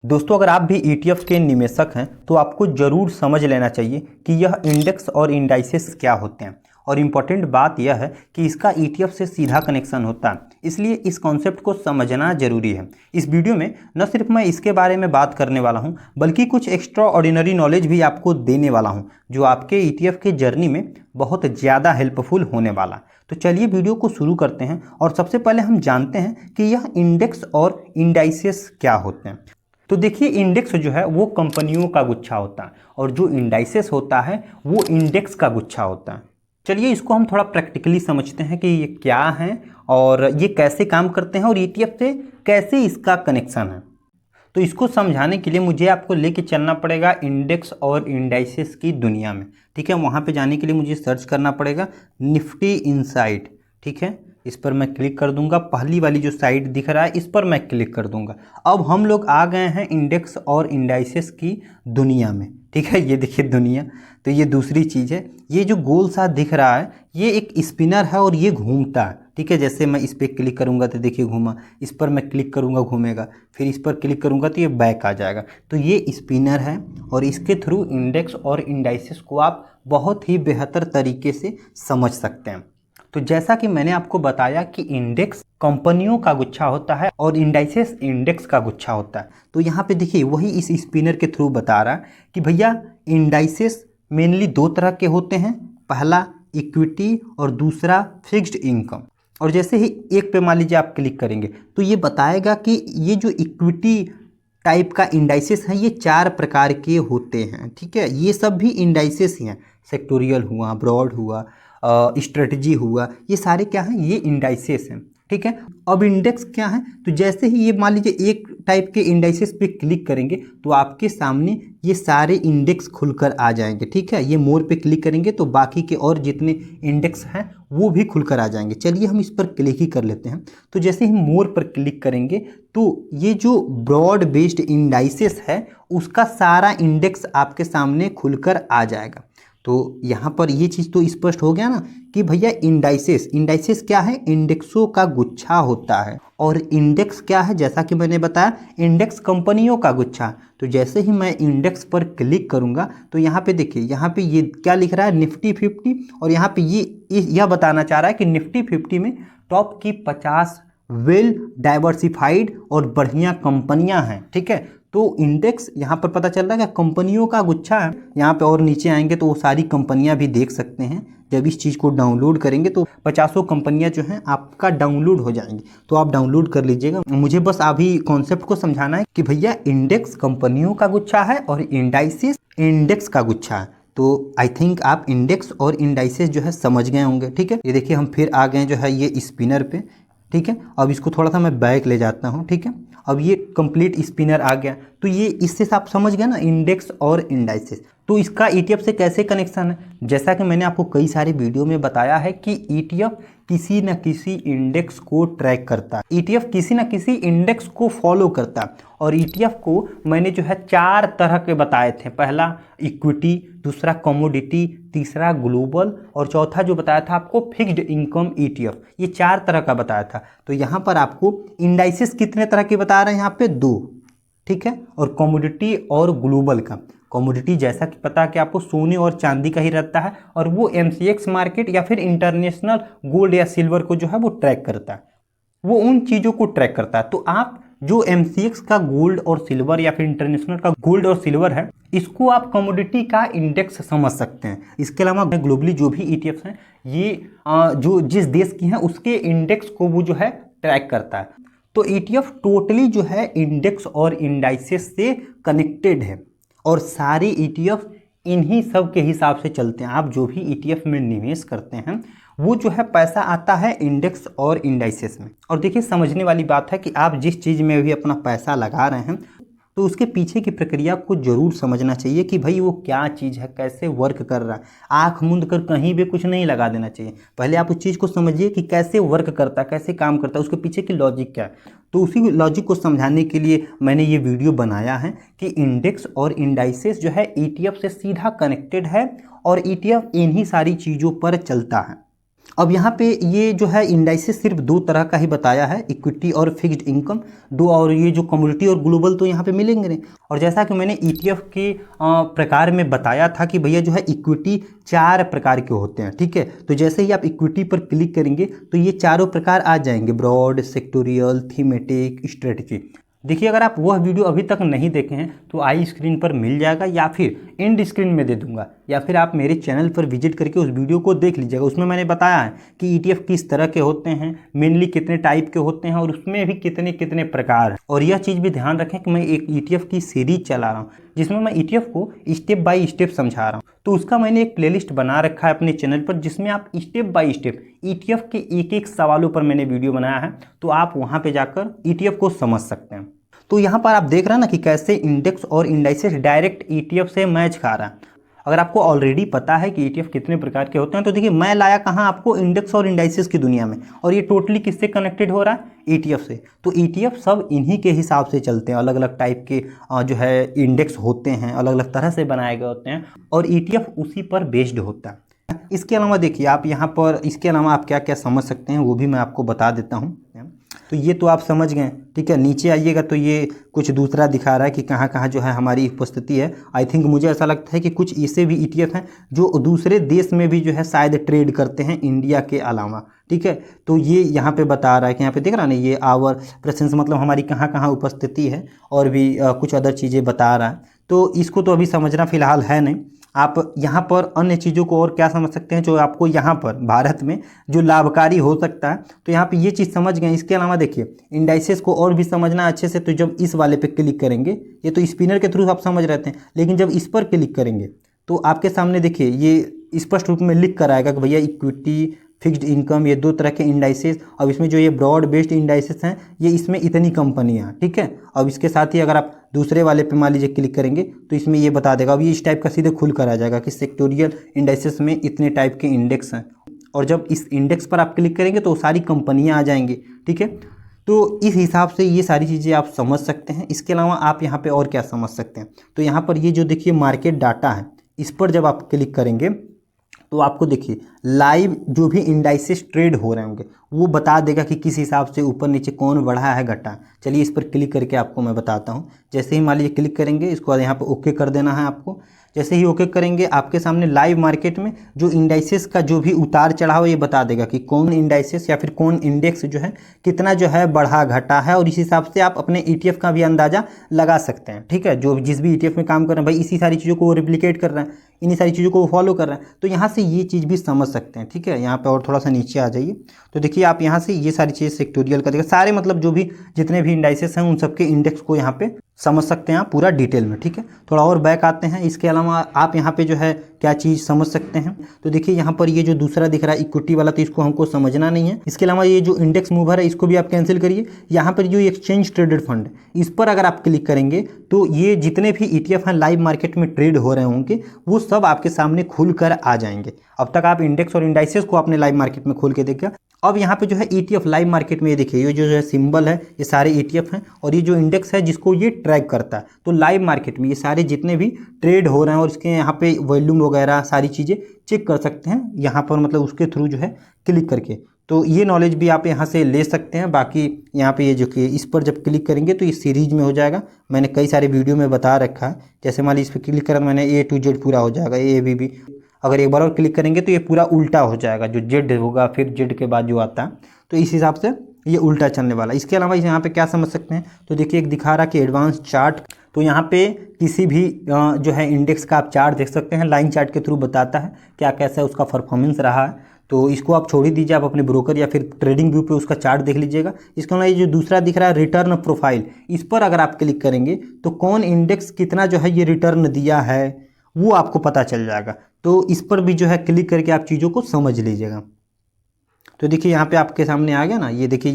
दोस्तों, अगर आप भी ईटीएफ के निवेशक हैं तो आपको ज़रूर समझ लेना चाहिए कि यह इंडेक्स और इंडाइसेस क्या होते हैं। और इम्पॉर्टेंट बात यह है कि इसका ईटीएफ से सीधा कनेक्शन होता है, इसलिए इस कॉन्सेप्ट को समझना ज़रूरी है। इस वीडियो में न सिर्फ मैं इसके बारे में बात करने वाला हूं, बल्कि कुछ एक्स्ट्रा ऑर्डिनरी नॉलेज भी आपको देने वाला हूं, जो आपके ईटीएफ के जर्नी में बहुत ज़्यादा हेल्पफुल होने वाला। तो चलिए वीडियो को शुरू करते हैं और सबसे पहले हम जानते हैं कि यह इंडेक्स और इंडाइसेस क्या होते हैं। तो देखिए, इंडेक्स जो है वो कंपनियों का गुच्छा होता है और जो इंडाइसेस होता है वो इंडेक्स का गुच्छा होता है। चलिए इसको हम थोड़ा प्रैक्टिकली समझते हैं कि ये क्या है और ये कैसे काम करते हैं और ईटीएफ से कैसे इसका कनेक्शन है। तो इसको समझाने के लिए मुझे आपको लेके चलना पड़ेगा इंडेक्स और इंडाइसेस की दुनिया में। ठीक है, वहाँ पे जाने के लिए मुझे सर्च करना पड़ेगा निफ्टी इनसाइट। ठीक है, इस पर मैं क्लिक कर दूंगा। पहली वाली जो साइट दिख रहा है इस पर मैं क्लिक कर दूंगा। अब हम लोग आ गए हैं इंडेक्स और इंडाइसेस की दुनिया में। ठीक है, ये देखिए दुनिया। तो ये दूसरी चीज़ है। ये जो गोल सा दिख रहा है ये एक स्पिनर है और ये घूमता है। ठीक है, जैसे मैं इस पर क्लिक करूंगा तो देखिए घूमा, इस पर मैं क्लिक करूंगा घूमेगा, फिर इस पर क्लिक करूंगा तो ये बैक आ जाएगा। तो ये स्पिनर है और इसके थ्रू इंडेक्स और इंडाइसेस को आप बहुत ही बेहतर तरीके से समझ सकते हैं। तो जैसा कि मैंने आपको बताया कि इंडेक्स कंपनियों का गुच्छा होता है और इंडाइसेस इंडेक्स का गुच्छा होता है। तो यहाँ पे देखिए वही इस स्पिनर के थ्रू बता रहा है कि भैया इंडाइसेस मेनली दो तरह के होते हैं, पहला इक्विटी और दूसरा फिक्स्ड इनकम। और जैसे ही एक पे मान लीजिए आप क्लिक करेंगे तो ये बताएगा कि ये जो इक्विटी टाइप का इंडाइसेस है ये 4 प्रकार के होते हैं। ठीक है, ये सब भी इंडाइसेस ही हैं। सेक्टोरियल हुआ, ब्रॉड हुआ, स्ट्रेटजी हुआ, ये सारे क्या हैं, ये इंडाइसेस हैं। ठीक है, अब इंडेक्स क्या है, तो जैसे ही ये मान लीजिए एक टाइप के इंडाइसेस पे क्लिक करेंगे तो आपके सामने ये सारे इंडेक्स खुलकर आ जाएंगे। ठीक है, ये मोर पे क्लिक करेंगे तो बाकी के और जितने इंडेक्स हैं वो भी खुलकर आ जाएंगे। चलिए हम इस पर क्लिक ही कर लेते हैं। तो जैसे ही मोर पर क्लिक करेंगे तो ये जो ब्रॉड बेस्ड इंडाइसेस है उसका सारा इंडेक्स आपके सामने खुलकर आ जाएगा। तो यहाँ पर ये चीज़ तो स्पष्ट हो गया ना कि भैया इंडाइसेस क्या है, इंडेक्सों का गुच्छा होता है। और इंडेक्स क्या है, जैसा कि मैंने बताया इंडेक्स कंपनियों का गुच्छा। तो जैसे ही मैं इंडेक्स पर क्लिक करूँगा तो यहाँ पे देखिए, यहाँ पे ये क्या लिख रहा है, निफ्टी 50। और यहाँ पे यह बताना चाह रहा है कि निफ्टी 50 में टॉप की 50 वेल डाइवर्सिफाइड और बढ़िया कंपनियां हैं। ठीक है, तो इंडेक्स यहाँ पर पता चल रहा है कि कंपनियों का गुच्छा है। यहाँ पे और नीचे आएंगे तो वो सारी कंपनियां भी देख सकते हैं। जब इस चीज़ को डाउनलोड करेंगे तो 50 कंपनियां जो हैं आपका डाउनलोड हो जाएंगी, तो आप डाउनलोड कर लीजिएगा। मुझे बस अभी कॉन्सेप्ट को समझाना है कि भैया इंडेक्स कंपनियों का गुच्छा है और इंडाइसेस इंडेक्स का गुच्छा है। तो आई थिंक आप इंडेक्स और इंडाइसेस जो है समझ गए होंगे। ठीक है, ये देखिए हम फिर आ गए जो है ये स्पिनर पे। ठीक है, अब इसको थोड़ा सा मैं बैक ले जाता हूँ। ठीक है, अब ये कंप्लीट स्पिनर आ गया। तो ये इससे आप समझ गए ना इंडेक्स और इंडाइसेस। तो इसका ईटीएफ से कैसे कनेक्शन है, जैसा कि मैंने आपको कई सारे वीडियो में बताया है कि ईटीएफ किसी न किसी इंडेक्स को ट्रैक करता है, ईटीएफ किसी न किसी इंडेक्स को फॉलो करता है। और ईटीएफ को मैंने जो है 4 तरह के बताए थे, पहला इक्विटी, दूसरा कमोडिटी, तीसरा ग्लोबल और चौथा जो बताया था आपको फिक्स्ड इनकम ईटीएफ। ये 4 तरह का बताया था। तो यहाँ पर आपको इंडाइसेस कितने तरह के बता रहे हैं, यहाँ पे 2। ठीक है, और कमोडिटी और ग्लोबल का। कमोडिटी जैसा कि पता है कि आपको सोने और चांदी का ही रहता है और वो एमसीएक्स मार्केट या फिर इंटरनेशनल गोल्ड या सिल्वर को जो है वो ट्रैक करता है, वो उन चीज़ों को ट्रैक करता है। तो आप जो एमसीएक्स का गोल्ड और सिल्वर या फिर इंटरनेशनल का गोल्ड और सिल्वर है, इसको आप कमोडिटी का इंडेक्स समझ सकते हैं। इसके अलावा ग्लोबली जो भी ईटीएफ्स हैं ये जो जिस देश की हैं उसके इंडेक्स को वो जो है ट्रैक करता है। तो ईटीएफ टोटली जो है इंडेक्स और इंडाइसेस से कनेक्टेड है और सारे ईटीएफ इन्हीं सब के हिसाब से चलते हैं। आप जो भी ईटीएफ में निवेश करते हैं वो जो है पैसा आता है इंडेक्स और इंडाइसेस में। और देखिए समझने वाली बात है कि आप जिस चीज़ में भी अपना पैसा लगा रहे हैं तो उसके पीछे की प्रक्रिया को जरूर समझना चाहिए कि भाई वो क्या चीज़ है, कैसे वर्क कर रहा है। आंख मूंद कर कहीं भी कुछ नहीं लगा देना चाहिए। पहले आप उस चीज़ को समझिए कि कैसे वर्क करता है, कैसे काम करता है, उसके पीछे की लॉजिक क्या है। तो उसी लॉजिक को समझाने के लिए मैंने ये वीडियो बनाया है कि इंडेक्स और इंडाइसेस जो है ईटीएफ से सीधा कनेक्टेड है और ईटीएफ इन्हीं सारी चीज़ों पर चलता है। अब यहाँ पे ये जो है इंडाइसेस सिर्फ दो तरह का ही बताया है, इक्विटी और फिक्स्ड इनकम दो, और ये जो कमोडिटी और ग्लोबल तो यहाँ पे मिलेंगे नहीं। और जैसा कि मैंने ETF के प्रकार में बताया था कि भैया जो है इक्विटी 4 प्रकार के होते हैं, ठीक है। तो जैसे ही आप इक्विटी पर क्लिक करेंगे तो ये चारों प्रकार आ जाएंगे, ब्रॉड, सेक्टोरियल, थीमेटिक, स्ट्रेटजी। देखिए अगर आप वह वीडियो अभी तक नहीं देखे हैं तो आई स्क्रीन पर मिल जाएगा या फिर एंड स्क्रीन में दे दूंगा, या फिर आप मेरे चैनल पर विजिट करके उस वीडियो को देख लीजिएगा। उसमें मैंने बताया है कि ETF किस तरह के होते हैं, मेनली कितने टाइप के होते हैं और उसमें भी कितने कितने प्रकार हैं। और यह चीज़ भी ध्यान रखें कि मैं एक ETF की सीरीज चला रहा हूँ जिसमें मैं ETF को स्टेप बाय स्टेप समझा रहा हूँ। तो उसका मैंने एक प्लेलिस्ट बना रखा है अपने चैनल पर जिसमें आप स्टेप बाय स्टेप ETF के एक एक सवालों पर मैंने वीडियो बनाया है, तो आप वहाँ पर जाकर ETF को समझ सकते हैं। तो यहाँ पर आप देख रहे हैं ना कि कैसे इंडेक्स और इंडाइसेस डायरेक्ट ETF से मैच खा रहा है। अगर आपको ऑलरेडी पता है कि ETF कितने प्रकार के होते हैं तो देखिए मैं लाया कहाँ आपको इंडेक्स और इंडाइसेस की दुनिया में, और ये टोटली किससे कनेक्टेड हो रहा है, ETF से। तो ETF सब इन्हीं के हिसाब से चलते हैं, अलग अलग टाइप के जो है इंडेक्स होते हैं, अलग अलग तरह से बनाए गए होते हैं और ETF उसी पर बेस्ड होता है। इसके अलावा देखिए आप यहाँ पर इसके अलावा आप क्या क्या समझ सकते हैं वो भी मैं आपको बता देता हूँ। तो ये तो आप समझ गए, ठीक है। नीचे आइएगा तो ये कुछ दूसरा दिखा रहा है कि कहाँ कहाँ जो है हमारी उपस्थिति है। आई थिंक मुझे ऐसा लगता है कि कुछ ऐसे भी ETF हैं जो दूसरे देश में भी जो है शायद ट्रेड करते हैं इंडिया के अलावा, ठीक है। तो ये यहाँ पे बता रहा है कि यहाँ पे देख रहा है ना, ये आवर प्रेजेंस मतलब हमारी कहाँ कहाँ उपस्थिति है, और भी कुछ अदर चीज़ें बता रहा है। तो इसको तो अभी समझना फिलहाल है नहीं। आप यहाँ पर अन्य चीज़ों को और क्या समझ सकते हैं जो आपको यहाँ पर भारत में जो लाभकारी हो सकता है, तो यहाँ पे ये चीज़ समझ गए। इसके अलावा देखिए इंडाइसेस को और भी समझना अच्छे से, तो जब इस वाले पे क्लिक करेंगे, ये तो स्पिनर के थ्रू आप समझ रहते हैं, लेकिन जब इस पर क्लिक करेंगे तो आपके सामने देखिए ये स्पष्ट रूप में लिख कर आएगा कि भैया इक्विटी, फिक्स्ड इनकम, ये दो तरह के इंडाइसेस। अब इसमें जो ये ब्रॉड बेस्ड इंडाइसेस हैं ये इसमें इतनी कंपनियां, ठीक है। अब इसके साथ ही अगर आप दूसरे वाले पे मान लीजिए क्लिक करेंगे तो इसमें ये बता देगा, अब ये इस टाइप का सीधे खुल कर आ जाएगा कि सेक्टोरियल इंडाइसेस में इतने टाइप के इंडेक्स हैं, और जब इस इंडेक्स पर आप क्लिक करेंगे तो सारी कंपनियाँ आ जाएंगी, ठीक है। तो इस हिसाब से ये सारी चीज़ें आप समझ सकते हैं। इसके अलावा आप यहाँ पर और क्या समझ सकते हैं, तो यहाँ पर ये जो देखिए मार्केट डाटा है, इस पर जब आप क्लिक करेंगे तो आपको देखिए लाइव जो भी इंडाइसेस ट्रेड हो रहे होंगे वो बता देगा कि किस हिसाब से ऊपर नीचे कौन बढ़ा है घटा है। चलिए इस पर क्लिक करके आपको मैं बताता हूँ। जैसे ही मान लीजिए क्लिक करेंगे, इसको यहाँ पर ओके कर देना है आपको। जैसे ही ओके करेंगे आपके सामने लाइव मार्केट में जो इंडाइसेस का जो भी उतार चढ़ाव ये बता देगा कि कौन इंडाइसेस या फिर कौन इंडेक्स जो है कितना जो है बढ़ा घटा है, और इस हिसाब से आप अपने ETF का भी अंदाज़ा लगा सकते हैं, ठीक है। जो जिस भी ETF में काम कर रहे हैं भाई इसी सारी चीज़ों को वो रिप्लिकेट कर रहे हैं, इन्हीं सारी चीज़ों को वो फॉलो कर रहे हैं, तो यहाँ से ये चीज़ भी समझ सकते हैं, ठीक है। यहाँ पे और थोड़ा सा नीचे आ जाइए तो देखिए आप यहाँ से ये सारी चीज़ें सेक्टोरियल का देखिए सारे मतलब जो भी जितने भी इंडाइसेस हैं उन सबके इंडेक्स को यहाँ पे समझ सकते हैं आप पूरा डिटेल में, ठीक है। थोड़ा और बैक आते हैं। इसके अलावा आप यहाँ पे जो है क्या चीज़ समझ सकते हैं, तो देखिए यहाँ पर ये जो दूसरा दिख रहा है इक्विटी वाला, तो इसको हमको समझना नहीं है। इसके अलावा ये जो इंडेक्स मूवर है इसको भी आप कैंसिल करिए। यहाँ पर जो एक्सचेंज ट्रेडेड फंड, इस पर अगर आप क्लिक करेंगे तो ये जितने भी ETF हैं लाइव मार्केट में ट्रेड हो रहे होंगे वो सब आपके सामने खुल कर आ जाएंगे। अब तक आप इंडेक्स और इंडाइसेस को अपने लाइव मार्केट में खोल के देखिए। अब यहाँ पे जो है ETF लाइव मार्केट में ये देखिए ये जो है सिंबल है ये सारे ETF हैं, और ये जो इंडेक्स है जिसको ये ट्रैक करता है, तो लाइव मार्केट में ये सारे जितने भी ट्रेड हो रहे हैं और इसके यहाँ पे वॉल्यूम वगैरह सारी चीज़ें चेक कर सकते हैं यहाँ पर, मतलब उसके थ्रू जो है क्लिक करके। तो ये नॉलेज भी आप यहाँ से ले सकते हैं। बाकी यहाँ पे ये जो कि इस पर जब क्लिक करेंगे तो ये सीरीज में हो जाएगा, मैंने कई सारे वीडियो में बता रखा है। जैसे मान लीजिए इस पर क्लिक करें मैंने A to Z पूरा हो जाएगा, ABB। अगर एक बार और क्लिक करेंगे तो ये पूरा उल्टा हो जाएगा, जो Z होगा फिर Z के बाद जो आता है, तो इस हिसाब से ये उल्टा चलने वाला। इसके अलावा यहाँ पे क्या समझ सकते हैं, तो देखिए एक दिखा रहा कि एडवांस चार्ट, तो यहाँ पे किसी भी जो है इंडेक्स का आप चार्ट देख सकते हैं, लाइन चार्ट के थ्रू बताता है क्या कैसा उसका परफॉर्मेंस रहा है। तो इसको आप छोड़ ही दीजिए, आप अपने ब्रोकर या फिर ट्रेडिंग व्यू पे उसका चार्ट देख लीजिएगा। इसके अलावा ये जो दूसरा दिख रहा है रिटर्न प्रोफाइल, इस पर अगर आप क्लिक करेंगे तो कौन इंडेक्स कितना जो है ये रिटर्न दिया है वो आपको पता चल जाएगा। तो इस पर भी जो है क्लिक करके आप चीज़ों को समझ लीजिएगा। तो देखिए यहाँ पे आपके सामने आ गया ना, ये देखिए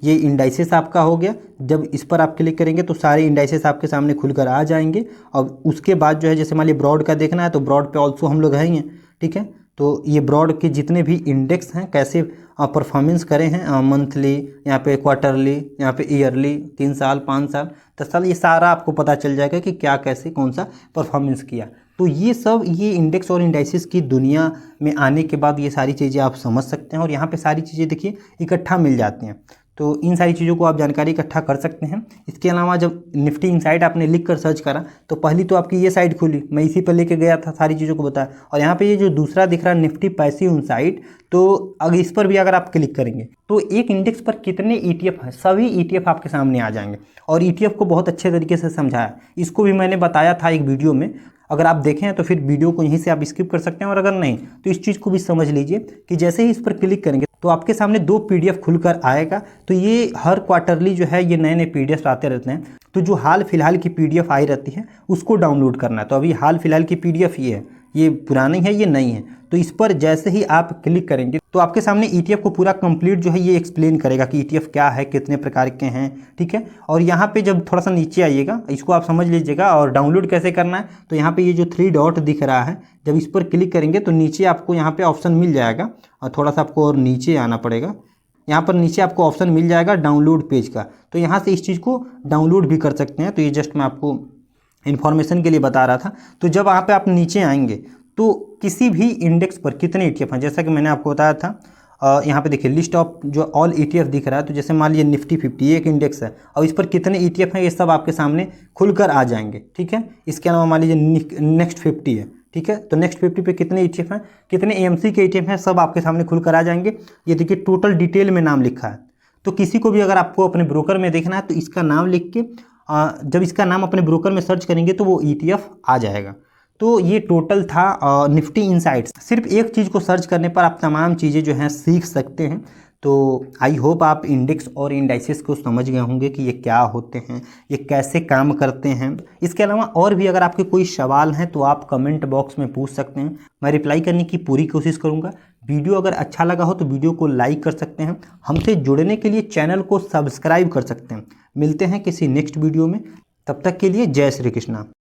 ये इंडाइसेस आपका हो गया। जब इस पर आप क्लिक करेंगे तो सारे इंडाइसेस आपके सामने खुलकर आ जाएंगे। और उसके बाद जो है जैसे मान लीजिए ब्रॉड का देखना है तो ब्रॉड पे ऑल्सो हम लोग हैं ही हैं, ठीक है। तो ये ब्रॉड के जितने भी इंडेक्स हैं कैसे परफॉर्मेंस करे हैं, मंथली, यहाँ पे क्वार्टरली, यहाँ पे ईयरली, 3 साल, 5 साल, 10 साल, ये सारा आपको पता चल जाएगा कि क्या कैसे कौन सा परफॉर्मेंस किया। तो ये इंडेक्स और इंडाइसिस की दुनिया में आने के बाद ये सारी चीज़ें आप समझ सकते हैं और यहाँ पे सारी चीज़ें देखिए इकट्ठा मिल जाती हैं। तो इन सारी चीज़ों को आप जानकारी इकट्ठा कर सकते हैं। इसके अलावा जब निफ्टी इनसाइट आपने लिख कर सर्च करा तो पहली तो आपकी ये साइट खुली, मैं इसी पर लेके गया था, सारी चीज़ों को बताया। और यहाँ पे ये जो दूसरा दिख रहा है निफ्टी पैसिव इनसाइट, तो अगर इस पर भी अगर आप क्लिक करेंगे तो एक इंडेक्स पर कितने ETF हैं, सभी ETF आपके सामने आ जाएंगे। और ETF को बहुत अच्छे तरीके से समझाया, इसको भी मैंने बताया था एक वीडियो में। अगर आप देखें तो फिर वीडियो को यहीं से आप स्किप कर सकते हैं, और अगर नहीं तो इस चीज़ को भी समझ लीजिए कि जैसे ही इस पर क्लिक करेंगे तो आपके सामने 2 PDF खुलकर आएगा। तो ये हर क्वार्टरली जो है ये नए नए PDF आते रहते हैं। तो जो हाल फिलहाल की PDF आई रहती है उसको डाउनलोड करना है। तो अभी हाल फिलहाल की PDF ये है, ये पुरानी है, ये नई है। तो इस पर जैसे ही आप क्लिक करेंगे तो आपके सामने ETF को पूरा कंप्लीट जो है ये एक्सप्लेन करेगा कि ETF क्या है, कितने प्रकार के हैं, ठीक है। और यहाँ पे जब थोड़ा सा नीचे आइएगा, इसको आप समझ लीजिएगा। और डाउनलोड कैसे करना है, तो यहाँ पे ये जो 3 डॉट दिख रहा है, जब इस पर क्लिक करेंगे तो नीचे आपको यहाँ पे ऑप्शन मिल जाएगा। और थोड़ा सा आपको और नीचे आना पड़ेगा, यहाँ पर नीचे आपको ऑप्शन मिल जाएगा डाउनलोड पेज का। तो यहाँ से इस चीज़ को डाउनलोड भी कर सकते हैं। तो ये जस्ट मैं आपको इन्फॉर्मेशन के लिए बता रहा था। तो जब वहाँ पे आप नीचे आएंगे तो किसी भी इंडेक्स पर कितने ETF हैं, जैसा कि मैंने आपको बताया था, यहाँ पे देखिए लिस्ट ऑफ जो ऑल ETF दिख रहा है। तो जैसे मान लीजिए निफ्टी 50 एक इंडेक्स है और इस पर कितने ETF हैं ये सब आपके सामने खुलकर आ जाएंगे, ठीक है। इसके अलावा मान लीजिए नेक्स्ट 50 है, ठीक है। तो नेक्स्ट 50 पे कितने ETF हैं, कितने AMC के ETF हैं, सब आपके सामने खुलकर आ जाएंगे। ये देखिए टोटल डिटेल में नाम लिखा है। तो किसी को भी अगर आपको अपने ब्रोकर में देखना है तो इसका नाम लिख के जब इसका नाम अपने ब्रोकर में सर्च करेंगे तो वो ETF आ जाएगा। तो ये टोटल था निफ्टी इनसाइट्स। सिर्फ एक चीज़ को सर्च करने पर आप तमाम चीज़ें जो हैं सीख सकते हैं। तो आई होप आप इंडेक्स और इंडाइसिस को समझ गए होंगे कि ये क्या होते हैं, ये कैसे काम करते हैं। इसके अलावा और भी अगर आपके कोई सवाल हैं तो आप कमेंट बॉक्स में पूछ सकते हैं, मैं रिप्लाई करने की पूरी कोशिश करूँगा। वीडियो अगर अच्छा लगा हो तो वीडियो को लाइक कर सकते हैं। हमसे जुड़ने के लिए चैनल को सब्सक्राइब कर सकते हैं। मिलते हैं किसी नेक्स्ट वीडियो में, तब तक के लिए जय श्री कृष्णा।